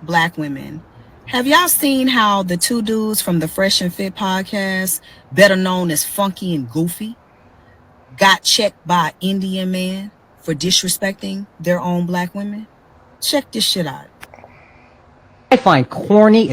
black women. Have y'all seen how the two dudes from the Fresh and Fit podcast, better known as Funky and Goofy, got checked by an Indian man for disrespecting their own black women? Check this shit out. I find corny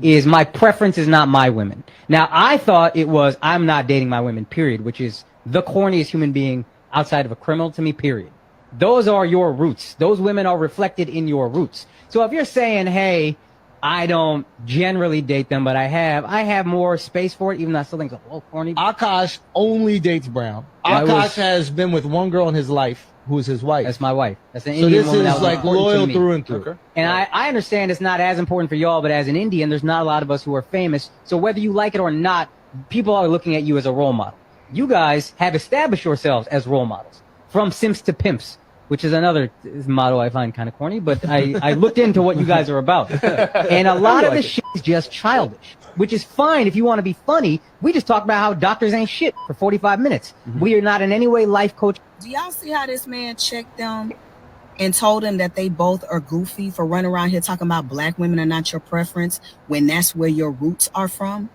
is my preference is not my women. Now I thought it was I'm not dating my women, period, which is the corniest human being outside of a criminal to me, period. Those are your roots. Those women are reflected in your roots. So if you're saying, hey, I don't generally date them, but I have more space for it, even though I still think it's a little corny. Akash only dates brown. Yeah, Akash has been with one girl in his life who is his wife. That's my wife. That's an So Indian this woman that is was like important loyal to me. through and through. Okay. And I understand it's not as important for y'all, but as an Indian, there's not a lot of us who are famous. So whether you like it or not, people are looking at you as a role model. You guys have established yourselves as role models. From simps to pimps, which is another motto I find kind of corny, but I looked into what you guys are about. And a lot of this shit is just childish, which is fine if you want to be funny. We just talked about how doctors ain't shit for 45 minutes. We are not in any way life coach. Do y'all see how this man checked them and told them that they both are goofy for running around here talking about black women are not your preference when that's where your roots are from?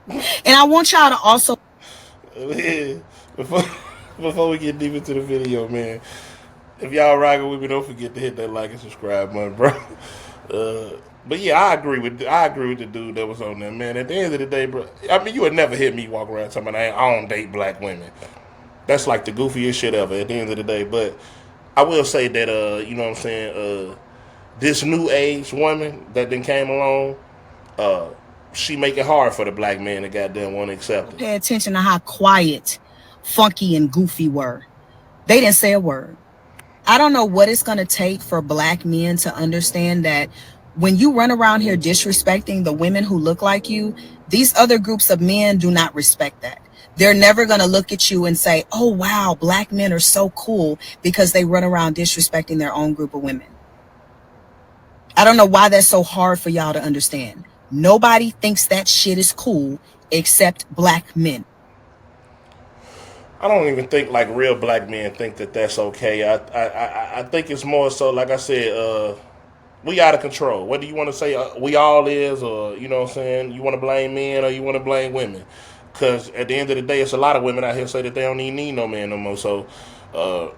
And I want y'all to also before we get deep into the video, man, if y'all rocking with me, don't forget to hit that like and subscribe button, bro. But yeah, I agree with the dude that was on there, man. At the end of the day, bro, I mean, you would never hear me walk around talking about I don't date black women. That's like the goofiest shit ever at the end of the day. But I will say that you know what I'm saying, this new age woman that then came along, she make it hard for the black man to goddamn want to accept it. pay attention to how quiet Funky and Goofy were. They didn't say a word. I don't know what it's going to take for black men to understand that when you run around here disrespecting the women who look like you, these other groups of men do not respect that. They're never going to look at you and say, oh, wow, black men are so cool because they run around disrespecting their own group of women. I don't know why that's so hard for y'all to understand. Nobody thinks that shit is cool except black men. I don't even think like real black men think that that's okay. I think it's more so, like I said, we out of control. Whether you want to say we all is, or you know what I'm saying, you want to blame men or you want to blame women. Because at the end of the day, it's a lot of women out here say that they don't even need no man no more. So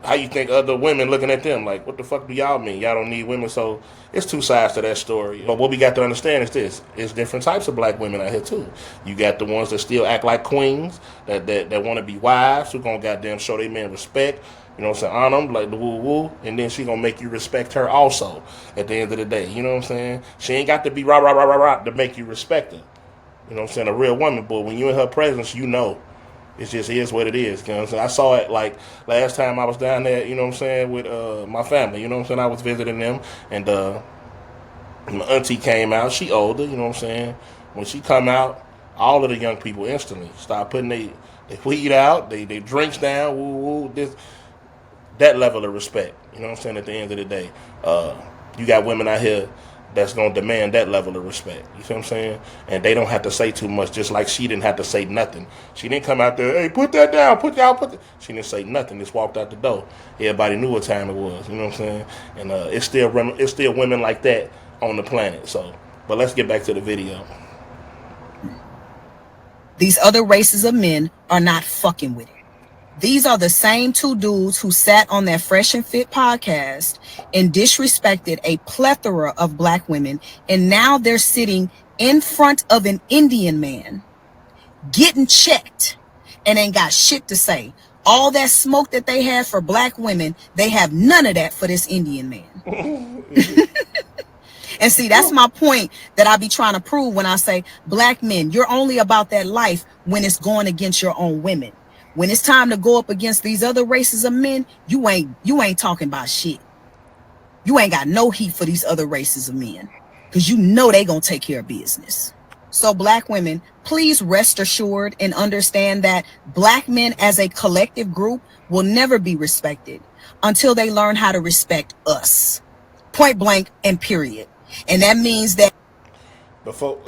how you think other women looking at them like, what the fuck do y'all mean? Y'all don't need women. So it's two sides to that story. But what we got to understand is this. It's different types of black women out here too. You got the ones that still act like queens, that want to be wives, who gonna goddamn show their man respect. You know what I'm saying? Honor them, like the woo-woo. And then she gonna make you respect her also at the end of the day. You know what I'm saying? She ain't got to be rah to make you respect her. You know what I'm saying? A real woman, but when you in her presence, you know. It just is what it is. You know what I'm saying? I saw it like last time I was down there, you know what I'm saying, with my family. You know what I'm saying? I was visiting them, and my auntie came out. She older, you know what I'm saying? When she come out, all of the young people instantly start putting their weed out, they drinks down, woo, that level of respect. You know what I'm saying? At the end of the day, you got women out here that's going to demand that level of respect. You see what I'm saying? And they don't have to say too much, just like she didn't have to say nothing. She didn't come out there, hey, put that down, put that. She didn't say nothing, just walked out the door. Everybody knew what time it was, you know what I'm saying? And it's still women like that on the planet. So, but let's get back to the video. These other races of men are not fucking with it. These are the same two dudes who sat on that Fresh and Fit podcast and disrespected a plethora of black women. And now they're sitting in front of an Indian man getting checked and ain't got shit to say. All that smoke that they have for black women, they have none of that for this Indian man. And see, that's my point that I be trying to prove when I say black men, you're only about that life when it's going against your own women. When it's time to go up against these other races of men, you ain't talking about shit. You ain't got no heat for these other races of men because you know they gonna take care of business. So black women, please rest assured and understand that black men as a collective group will never be respected until they learn how to respect us. Point blank and period. And that means that Before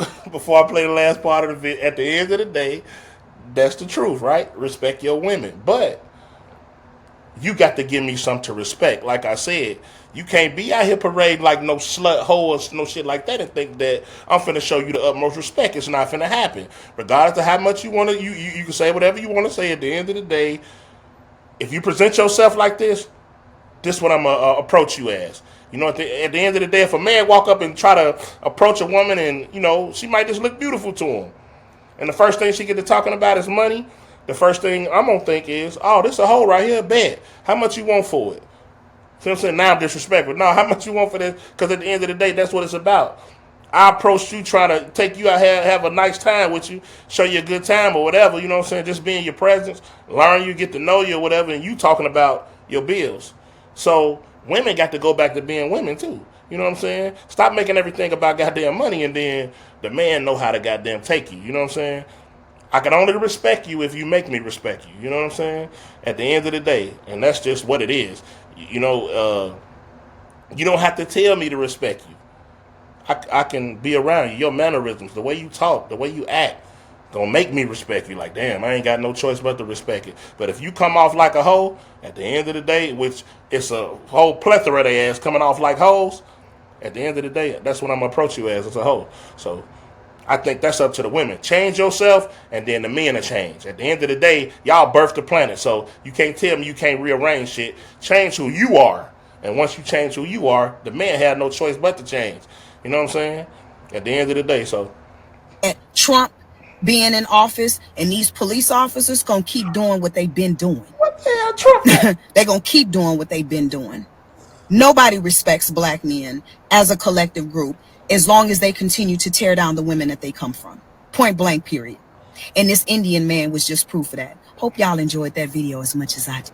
I play the last part of the video, at the end of the day, that's the truth, right? Respect your women. But you got to give me some to respect. Like I said, you can't be out here parading like no slut hoe or no shit like that and think that I'm finna show you the utmost respect. It's not finna happen. Regardless of how much you want to, you can say whatever you want to say. At the end of the day, if you present yourself like this is what I'm going to approach you as. You know, at the end of the day, if a man walk up and try to approach a woman and, you know, she might just look beautiful to him. And the first thing she get to talking about is money. The first thing I'm going to think is, oh, this a hoe right here, bet. How much you want for it? See what I'm saying? Now I'm disrespectful. No, how much you want for this? Because at the end of the day, that's what it's about. I approached you trying to take you out here, have a nice time with you, show you a good time or whatever, you know what I'm saying? Just be in your presence, learn you, get to know you or whatever, and you talking about your bills. So women got to go back to being women too. You know what I'm saying? Stop making everything about goddamn money and then the man know how to goddamn take you. You know what I'm saying? I can only respect you if you make me respect you. You know what I'm saying? At the end of the day, and that's just what it is. You know, you don't have to tell me to respect you. I can be around you. Your mannerisms, the way you talk, the way you act, gonna make me respect you. Like, damn, I ain't got no choice but to respect it. But if you come off like a hoe, at the end of the day, which it's a whole plethora of their ass coming off like hoes, at the end of the day, that's what I'm gonna approach you as a hoe. So I think that's up to the women. Change yourself, and then the men will change. At the end of the day, y'all birthed the planet, so you can't tell me you can't rearrange shit. Change who you are. And once you change who you are, the man had no choice but to change. You know what I'm saying? At the end of the day, so. Trump being in office and these police officers gonna keep doing what they've been doing. What the hell, Trump? They're gonna keep doing what they've been doing. Nobody respects black men as a collective group as long as they continue to tear down the women that they come from. Point blank, period. And this Indian man was just proof of that. Hope y'all enjoyed that video as much as I did.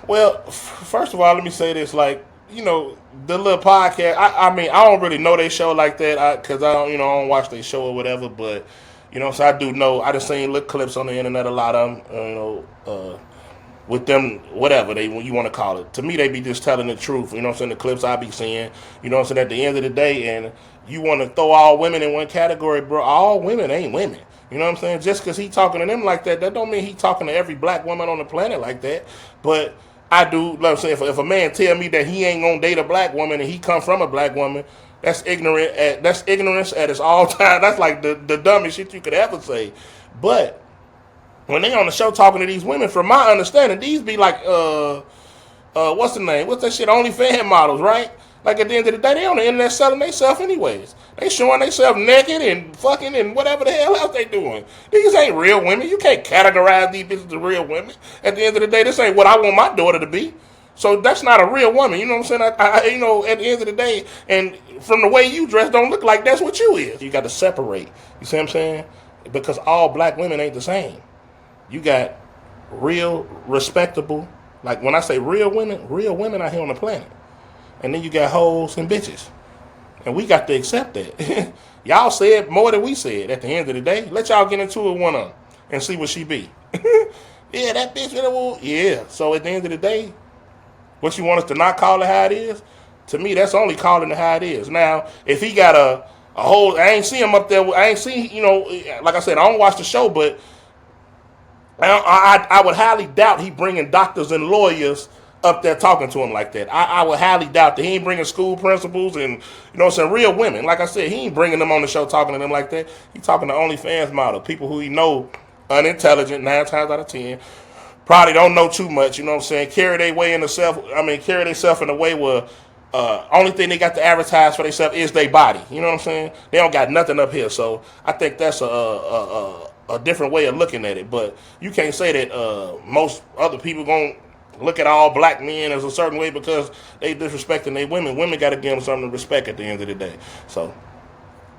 Well, first of all, let me say this. Like, you know, the little podcast, I mean, I don't really know their show like that because I don't, you know, I don't watch their show or whatever. But, you know, so I do know, I just seen little clips on the internet, a lot of them, you know, with them, whatever you want to call it. To me, they be just telling the truth. You know what I'm saying? The clips I be seeing, you know what I'm saying? At the end of the day, and you want to throw all women in one category, bro. All women ain't women. You know what I'm saying? Just because he talking to them like that, that don't mean he talking to every black woman on the planet like that. But I do, like I'm saying, if a man tell me that he ain't gonna date a black woman and he come from a black woman, that's ignorant. That's ignorance at its all time. That's like the dumbest shit you could ever say. But when they on the show talking to these women, from my understanding, these be like, what's the name? What's that shit? OnlyFans models, right? Like at the end of the day, they on the internet selling themselves anyways. They showing themselves naked and fucking and whatever the hell else they doing. These ain't real women. You can't categorize these bitches as real women. At the end of the day, this ain't what I want my daughter to be. So that's not a real woman. You know what I'm saying? I you know, at the end of the day, and from the way you dress, don't look like that's what you is. You got to separate. You see what I'm saying? Because all black women ain't the same. You got real, respectable, like when I say real women out here on the planet. And then you got hoes and bitches. And we got to accept that. Y'all said more than we said at the end of the day. Let y'all get into it one on and see what she be. Yeah, that bitch. Yeah. So at the end of the day, what you want us to not call it how it is? To me, that's only calling it how it is. Now, if he got a whole, I ain't see him up there. I ain't see, you know, like I said, I don't watch the show, but I would highly doubt he bringing doctors and lawyers up there talking to him like that. I would highly doubt that he ain't bringing school principals and, you know, some real women. Like I said, he ain't bringing them on the show talking to them like that. He talking to OnlyFans model, people who he know unintelligent 9 times out of 10, probably don't know too much. You know what I'm saying? Carry themselves in a way where only thing they got to advertise for themselves is their body. You know what I'm saying? They don't got nothing up here. So I think that's a different way of looking at it. But you can't say that most other people gonna look at all black men as a certain way because they disrespecting their women. Women got to give them something to respect at the end of the day. So,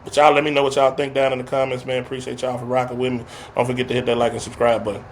but y'all let me know what y'all think down in the comments, man. Appreciate y'all for rocking with me. Don't forget to hit that like and subscribe button.